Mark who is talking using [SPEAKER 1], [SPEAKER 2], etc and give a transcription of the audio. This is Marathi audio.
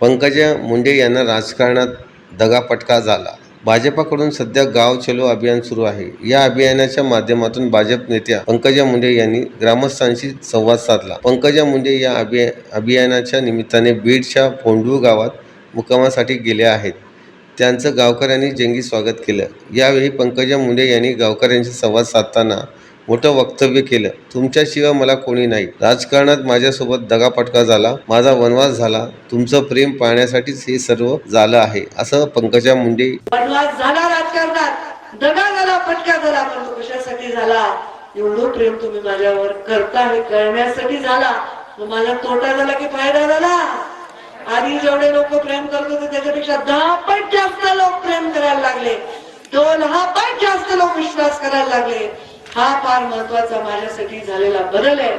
[SPEAKER 1] पंकजा मुंडे यांना राजकारणात दगाफटका झाला. भाजपाकडून सध्या गाव चलो अभियान सुरू आहे. या अभियानाच्या माध्यमातून भाजप नेत्या पंकजा मुंडे यांनी ग्रामस्थांशी संवाद साधला. पंकजा मुंडे या अभियानाच्या निमित्ताने बीडच्या फोंडू गावात मुक्कामासाठी गेल्या आहेत. त्यांचं गावकऱ्यांनी जंगी स्वागत केलं. यावेळी पंकजा मुंडे यांनी गावकऱ्यांशी संवाद साधताना मोठं वक्तव्य केलं. तुमच्याशिवाय मला कोणी नाही. राजकारणात माझ्यासोबत दगाफटका झाला. माझा वनवास झाला. तुमचं प्रेम पाहण्यासाठीच हे सर्व झालं आहे, असं पंकजा मुंडे.
[SPEAKER 2] वनवास झाला, राजकारणात दगा झाला, फटका झाला, पण तो कशासाठी झाला? एवढं प्रेम तुम्ही माझ्यावर करता हे कळण्यासाठी झाला. माझा तोटा झाला की फायदा झाला? आधी जेवढे लोक प्रेम करत होते त्याच्यापेक्षा 10 पट जास्त लोक प्रेम करायला लागले. 2 पट जास्त लोक विश्वास करायला लागले. हा फार महत्वाचा माझ्यासाठी झालेला बदल आहे.